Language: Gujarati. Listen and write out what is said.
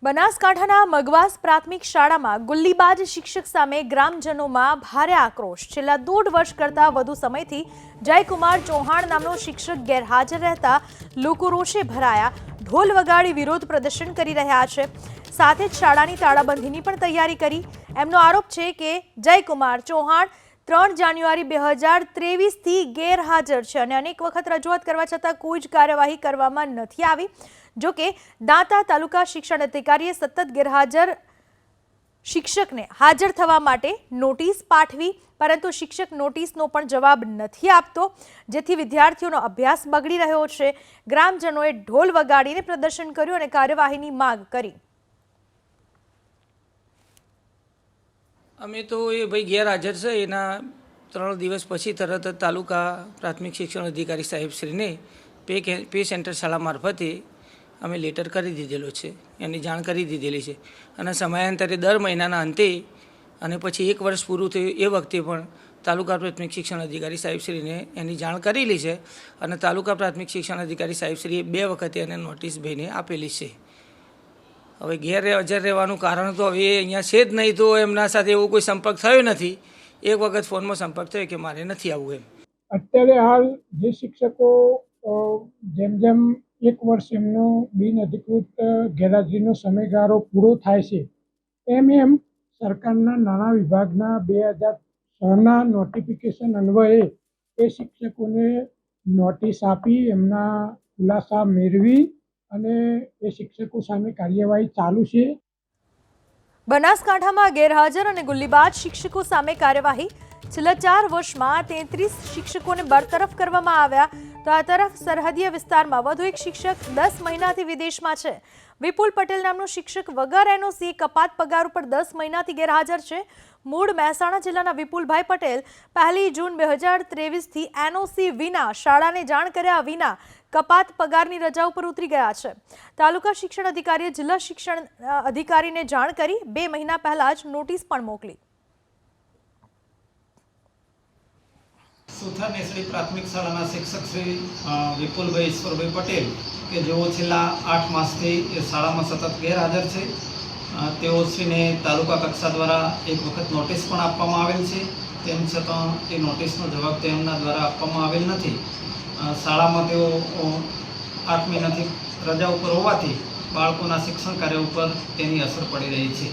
બનાસકાંઠાના મગવાસ પ્રાથમિક શાળામાં ગુલ્લીબાજ શિક્ષક સામે ગ્રામજનોમાં ભારે આક્રોશ। છેલ્લા 1.5 વર્ષ કરતા વધુ સમયથી જયકુમાર ચૌહાણ નામનો શિક્ષક ગેરહાજર રહેતા લોકો રોષે ભરાયા, ઢોલ વગાડી વિરોધ પ્રદર્શન કરી રહ્યા છે। સાથે જ શાળાની તાળાબંધીની પણ તૈયારી કરી। એમનો આરોપ છે કે જયકુમાર ચૌહાણ 3 જાન્યુઆરી 2023 થી ગેરહાજર છે અને અનેક વખત રજૂઆત કરવા છતાં કોઈ જ કાર્યવાહી કરવામાં નથી આવી। જો કે દાંતા તાલુકા શિક્ષણ અધિકારીએ સતત ગેરહાજર શિક્ષકને હાજર થવા માટે નોટિસ પાઠવી, પરંતુ શિક્ષક નોટિસનો પણ જવાબ નથી આપતો, જેથી વિદ્યાર્થીઓનો અભ્યાસ બગડી રહ્યો છે। ગ્રામજનોએ ઢોલ વગાડીને પ્રદર્શન કર્યું અને કાર્યવાહીની માંગ કરી। અમે તો એ ભાઈ ગેરહાજર છે એના 3 દિવસ પછી તરત જ તાલુકા પ્રાથમિક શિક્ષણ અધિકારી સાહેબશ્રીને પે સેન્ટર શાળા મારફતે અમે લેટર કરી દીધેલો છે, એની જાણ કરી દીધેલી છે અને સમયાંતરે દર મહિનાના અંતે અને પછી 1 વર્ષ પૂરું થયું એ વખતે પણ તાલુકા પ્રાથમિક શિક્ષણ અધિકારી સાહેબશ્રીને એની જાણ કરેલી છે અને તાલુકા પ્રાથમિક શિક્ષણ અધિકારી સાહેબશ્રીએ 2 વખતે એને નોટિસ ભાઈને આપેલી છે। હવે ગેરહાજર રહેવાનું કારણ તો હવે અહીંયા છે જ નહીં, તો એમના સાથે એવો કોઈ સંપર્ક થયો નથી। એક વખત ફોનમાં સંપર્ક થયો કે મારે નથી આવવું એમ। અત્યારે હાલ જે શિક્ષકો જેમ જેમ 1 વર્ષ એમનો બિનઅધિકૃત ગેરહાજરીનો સમયગાળો પૂરો થાય છે એમ સરકારના નાણાં વિભાગના 2006ના નોટિફિકેશન અન્વયે એ શિક્ષકોને નોટિસ આપી એમના ખુલાસા મેળવી અને એ શિક્ષકો સામે કાર્યવાહી ચાલુ છે। બનાસકાંઠામાં ગેરહાજર અને ગુલ્લીબાજ શિક્ષકો સામે કાર્યવાહી। છેલ્લા 4 વર્ષમાં 33 શિક્ષકોને બરતરફ કરવામાં આવ્યા, તો આ તરફ સરહદીય વિસ્તારમાં વધુ એક શિક્ષક 10 મહિનાથી વિદેશમાં છે। વિપુલ પટેલ નામનો શિક્ષક વગર એનઓસી કપાત પગાર ઉપર 10 મહિનાથી ગેરહાજર છે। મૂળ મહેસાણા જિલ્લાના વિપુલભાઈ પટેલ 1 જૂન 2023 થી એનઓસી વિના શાળાને જાણ કર્યા વિના કપાત પગારની રજા ઉપર ઉતરી ગયા છે। તાલુકા શિક્ષણ અધિકારીએ જિલ્લા શિક્ષણ અધિકારીને જાણ કરી 2 મહિના પહેલા જ નોટિસ પણ મોકલી। સુથાર નેસડી પ્રાથમિક શાળાના શિક્ષક શ્રી વિપુલભાઈ ઈશ્વરભાઈ પટેલ કે જેઓ છેલ્લા 8 માસથી એ શાળામાં સતત ગેરહાજર છે, તેઓ શ્રીને તાલુકા કક્ષા દ્વારા એક વખત નોટિસ પણ આપવામાં આવેલ છે, તેમ છતાં એ નોટિસનો જવાબ તેમના દ્વારા આપવામાં આવેલ નથી। શાળામાં તેઓ 8 મહિનાથી રજા ઉપર હોવાથી બાળકોના શિક્ષણ કાર્ય ઉપર તેની અસર પડી રહી છે।